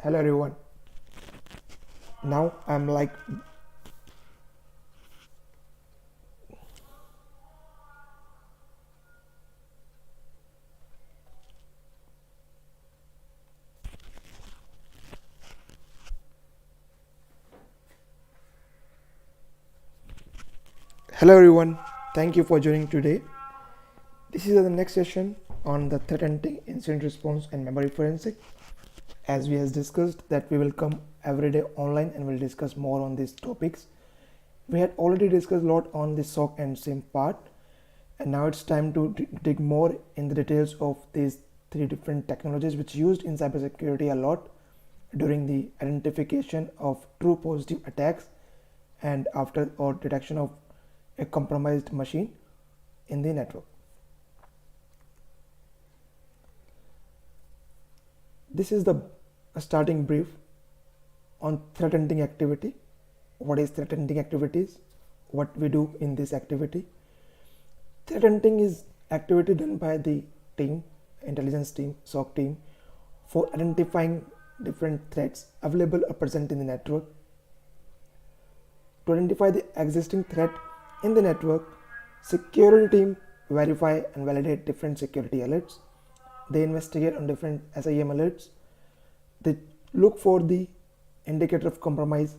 Hello everyone. Now I'm like Hello everyone. Thank you for joining today. This is the next session on the threat hunting, incident response and memory forensic. As we has discussed that we will come every day online and we'll discuss more on these topics. We had already discussed a lot on the SOC and SIM part, and now it's time to dig more in the details of these three different technologies which used in cybersecurity a lot during the identification of true positive attacks and after or detection of a compromised machine in the network. This is the starting brief on threat hunting activity. What is threat hunting activities? What we do in this activity? Threat hunting is activity done by the team, intelligence team, SOC team, for identifying different threats available or present in the network. To identify the existing threat in the network, security team verify and validate different security alerts. They investigate on different SIM alerts. They look for the indicator of compromise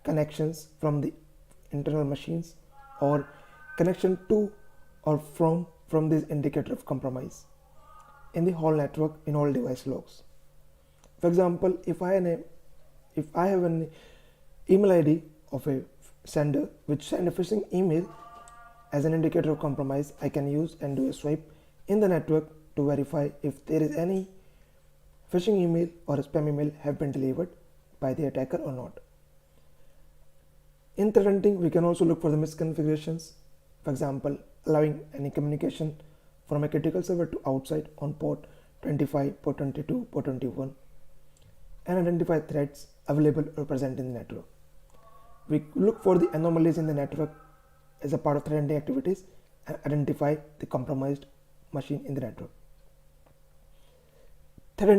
connections from the internal machines or connection to or from this indicator of compromise in the whole network in all device logs. For example, if I have an email ID of a sender which send a phishing email as an indicator of compromise, I can use and do a swipe in the network to verify if there is any phishing email or a spam email have been delivered by the attacker or not. In threat hunting, we can also look for the misconfigurations. For example, allowing any communication from a critical server to outside on port 25, port 22, port 21, and identify threats available or present in the network. We look for the anomalies in the network as a part of threat hunting activities and identify the compromised machine in the network. Threat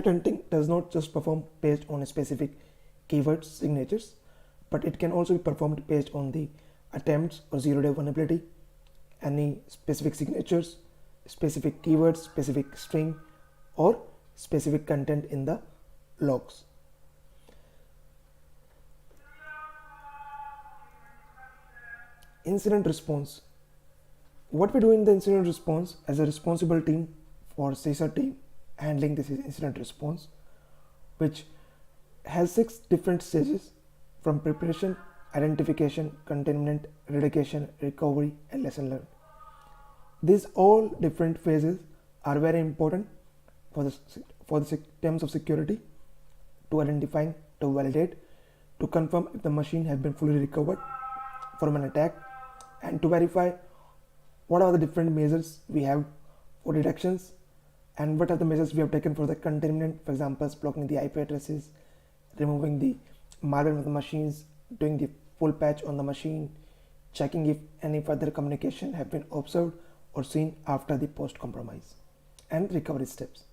hunting does not just perform based on a specific keywords signatures, but it can also be performed based on the attempts or zero-day vulnerability, any specific signatures, specific keywords, specific string, or specific content in the logs. Incident response. What we do in the incident response as a responsible team for CISA team handling this incident response, which has 6 different stages from preparation, identification, containment, eradication, recovery, and lesson learned. These all different phases are very important for the terms of security, to identifying, to validate, to confirm if the machine has been fully recovered from an attack, and to verify what are the different measures we have for detections and what are the measures we have taken for the containment. For example, blocking the IP addresses, removing the malware from the machines, doing the full patch on the machine, checking if any further communication have been observed or seen after the post compromise, and recovery steps.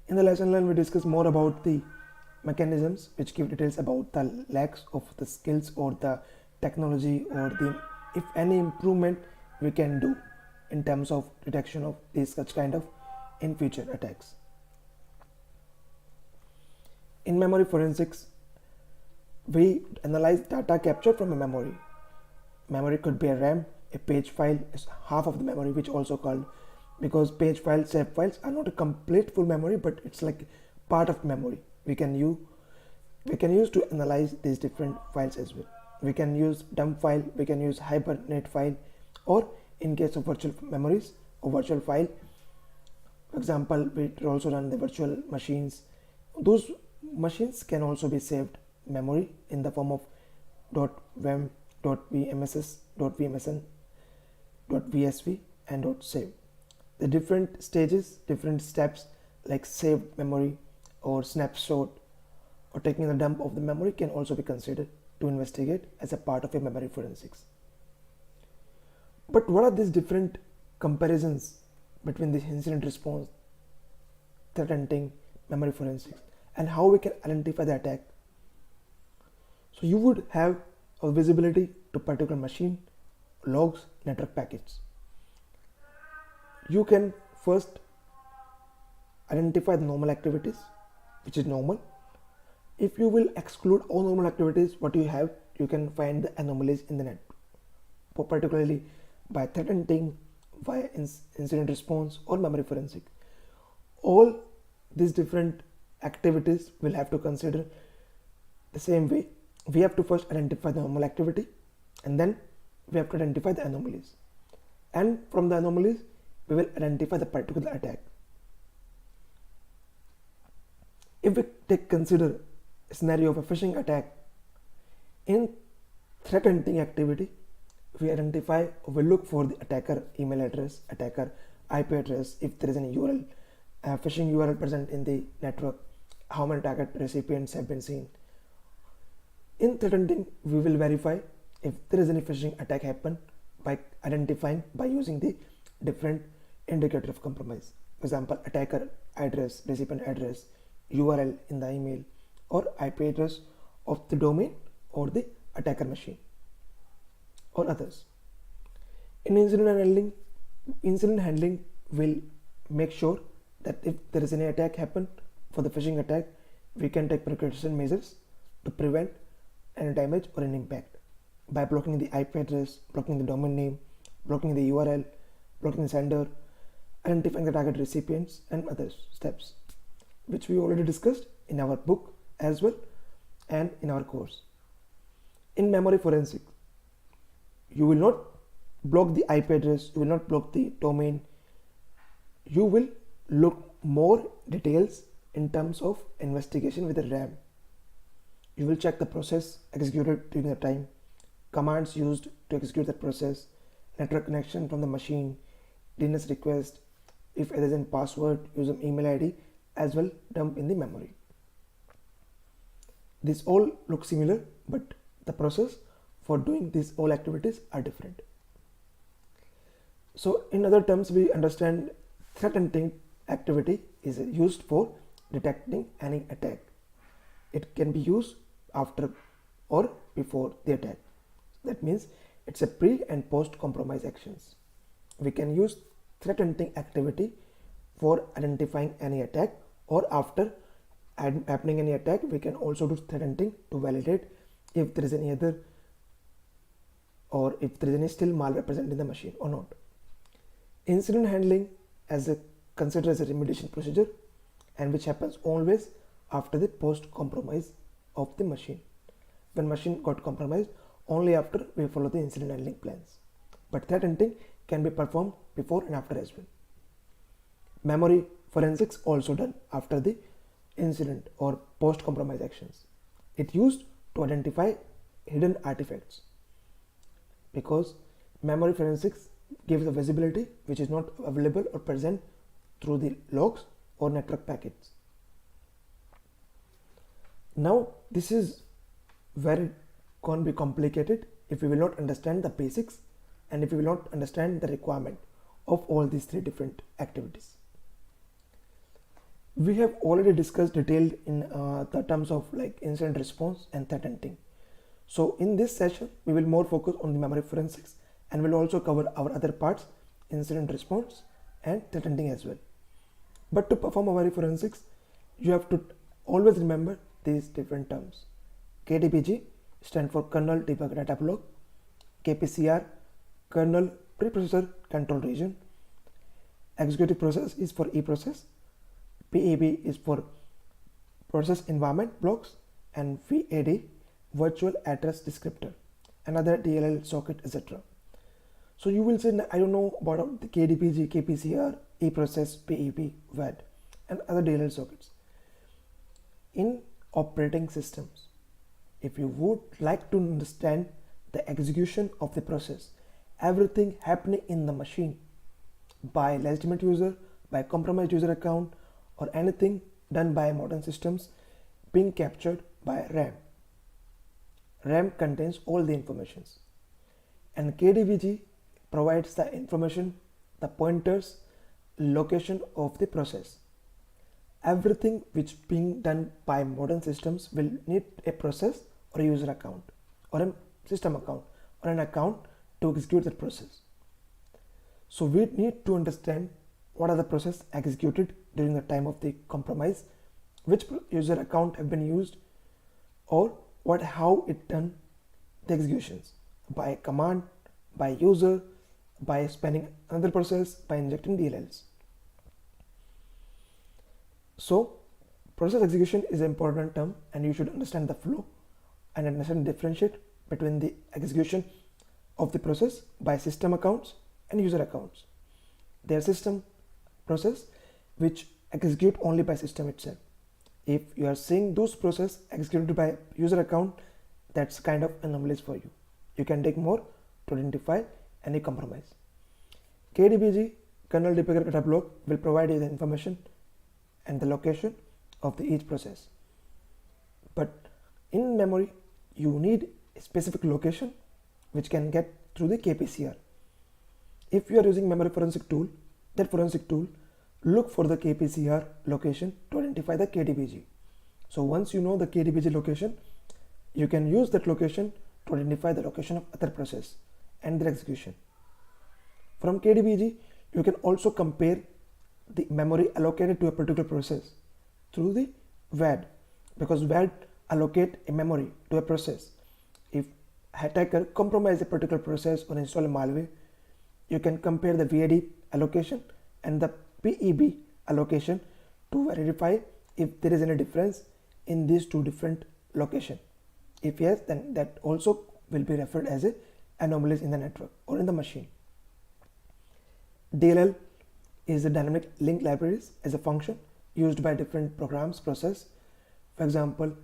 In the lesson learned, we discuss more about the mechanisms which give details about the lacks of the skills or the technology or the if any improvement we can do in terms of detection of these such kind of in future attacks. In memory forensics, we analyze data captured from a memory. Memory could be a RAM, a page file is half of the memory, which also called, because page files, save files are not a complete full memory, but it's like part of memory. We can use to analyze these different files as well. We can use dump file, we can use hibernate file, or in case of virtual memories or virtual file, for example, we also run the virtual machines. Those machines can also be saved memory in the form of .vem, .vmss, .vmsn, .vsv, and .save. The different stages, different steps like saved memory or snapshot or taking a dump of the memory can also be considered to investigate as a part of a memory forensics. But what are these different comparisons between the incident response threat hunting, memory forensics, and how we can identify the attack. So you would have a visibility to particular machine, logs, network packets. You can first identify the normal activities, which is normal. If you will exclude all normal activities, what you have, you can find the anomalies in the net, particularly by threat hunting, via incident response, or memory forensic. All these different activities will have to consider the same way. We have to first identify the normal activity, and then we have to identify the anomalies. And from the anomalies, we will identify the particular attack. If we consider a scenario of a phishing attack, in threat hunting activity, we identify or we look for the attacker email address, attacker IP address, if there is any URL, phishing URL present in the network, how many target recipients have been seen. In threat hunting, we will verify if there is any phishing attack happen by identifying by using the different indicator of compromise. For example, attacker address, recipient address, URL in the email, or IP address of the domain or the attacker machine, or others. In incident handling will make sure that if there is any attack happen for the phishing attack, we can take precaution measures to prevent any damage or an impact by blocking the IP address, blocking the domain name, blocking the URL, blocking the sender, identifying the target recipients, and other steps, which we already discussed in our book as well and in our course. In memory forensics, you will not block the IP address, you will not block the domain, you will look more details in terms of investigation with the RAM. You will check the process executed during the time, commands used to execute that process, network connection from the machine, DNS request, if there is a password, use an email ID as well dump in the memory. This all look similar, but the process for doing these all activities are different. So in other terms, we understand threat hunting activity is used for detecting any attack. It can be used after or before the attack. That means it's a pre and post compromise actions. We can use threat hunting activity for identifying any attack, or after happening any attack, we can also do threat hunting to validate if there is any other, or if there is any still malware present in the machine or not. Incident handling considered as a remediation procedure, and which happens always after the post compromise of the machine. When machine got compromised, only after we follow the incident handling plans. But threat hunting can be performed before and after as well. Memory forensics also done after the incident or post compromise actions. It used to identify hidden artifacts, because memory forensics gives a visibility which is not available or present through the logs or network packets. Now this is very going to be complicated if we will not understand the basics and if we will not understand the requirement of all these three different activities. We have already discussed detailed in the terms of like incident response and threat hunting. So in this session, we will more focus on the memory forensics, and will also cover our other parts, incident response and threat hunting as well. But to perform memory forensics, you have to always remember these different terms. KDBG stands for kernel debug data block, KPCR kernel preprocessor control region, executive process is for eProcess, PEB is for process environment blocks, and VAD virtual address descriptor, another DLL socket, etc. So you will say, I don't know about the KDBG, KPCR, eProcess, PEB, VAD, and other DLL sockets. In operating systems, if you would like to understand the execution of the process, everything happening in the machine by legitimate user, by compromised user account, or anything done by modern systems being captured by RAM. RAM contains all the informations, and KDBG provides the information, the pointers, location of the process. Everything which being done by modern systems will need a process or a user account or a system account or an account to execute that process. So we need to understand what are the processes executed during the time of the compromise, which user account have been used, or how it done the executions by a command, by user, by spanning another process, by injecting DLLs. So process execution is an important term, and you should understand the flow and understand differentiate between the execution of the process by system accounts and user accounts. They are system process which execute only by system itself. If you are seeing those process executed by user account, that's kind of anomalous for you. You can take more to identify any compromise. KDBG, kernel debugger data block, will provide you the information and the location of each process. But in memory, you need a specific location which can get through the KPCR. If you are using memory forensic tool, that forensic tool look for the KPCR location to identify the KDBG. So once you know the KDBG location, you can use that location to identify the location of other process and their execution. From KDBG, you can also compare the memory allocated to a particular process through the VAD, because VAD allocate a memory to a process. If attacker compromise a particular process or install a malware, you can compare the VAD allocation and the PEB allocation to verify if there is any difference in these two different locations. If yes, then that also will be referred as an anomaly in the network or in the machine. DLL is the dynamic link libraries as a function used by different programs process. For example,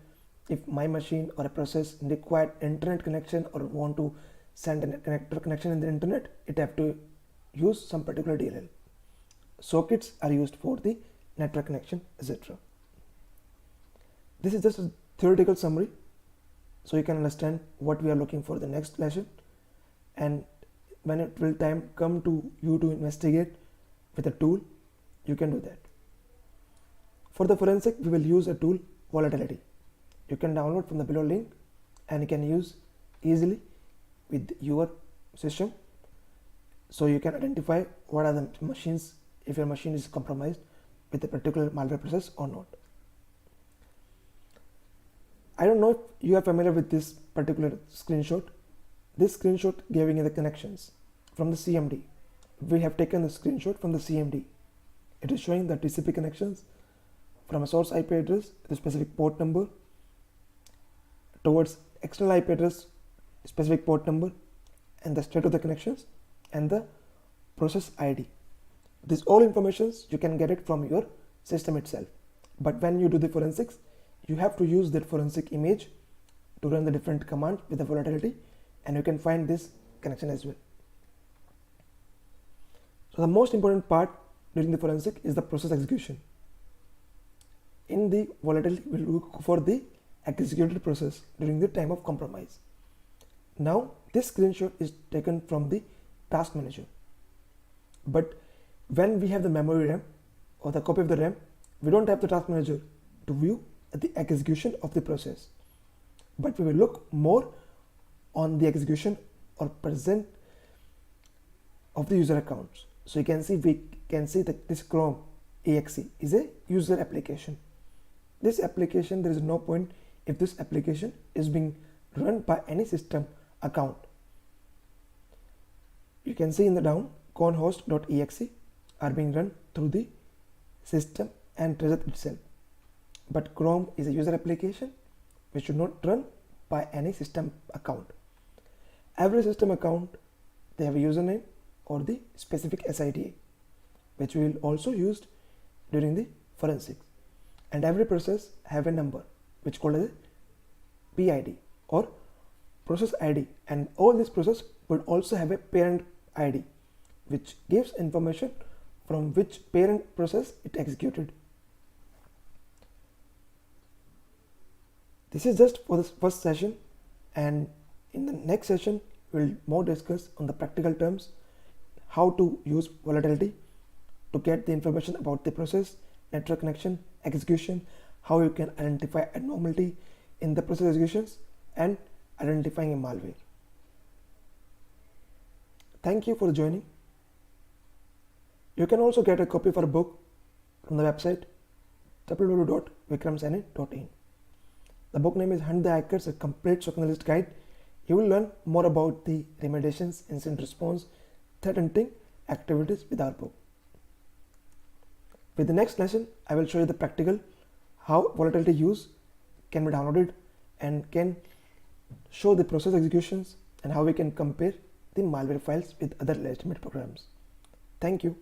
if my machine or a process required internet connection or want to send a connector connection in the internet, it have to use some particular DLL. Sockets are used for the network connection, etc. This is just a theoretical summary, so you can understand what we are looking for the next lesson, and when it will time come to you to investigate with a tool, you can do that. For the forensic, we will use a tool, Volatility. You can download from the below link and you can use easily with your system, so you can identify what are the machines, if your machine is compromised with a particular malware process or not. I don't know if you are familiar with this particular screenshot. This screenshot giving you the connections from the CMD. We have taken the screenshot from the CMD. It is showing the TCP connections from a source IP address with a specific port number towards external IP address, specific port number, and the state of the connections and the process ID. This all informations you can get it from your system itself. But when you do the forensics, you have to use that forensic image to run the different commands with the volatility, and you can find this connection as well. So the most important part during the forensic is the process execution. In the volatility, we will look for the executed process during the time of compromise. Now this screenshot is taken from the task manager, but when we have the memory RAM or the copy of the RAM, we don't have the task manager to view the execution of the process, but we will look more on the execution or present of the user accounts. So you can see, we can see that this Chrome exe is a user application. This application, there is no point if this application is being run by any system account. You can see in the down, conhost.exe are being run through the system and Trezor itself. But Chrome is a user application which should not run by any system account. Every system account, they have a username or the specific SIDA, which we will also use during the forensics. And every process have a number which called as a PID or process ID, and all this process would also have a parent ID which gives information from which parent process it executed. This is just for this first session, and in the next session we'll more discuss on the practical terms, how to use volatility to get the information about the process, network connection, execution, how you can identify abnormality in the process executions, and identifying a malware. Thank you for joining. You can also get a copy of our book from the website www.vikramsaini.in. The book name is Hunt the Hackers, a complete SOC analyst guide. You will learn more about the remediations, incident response, threat hunting activities with our book. With the next lesson, I will show you the practical how volatility use can be downloaded and can show the process executions and how we can compare the malware files with other legitimate programs. Thank you.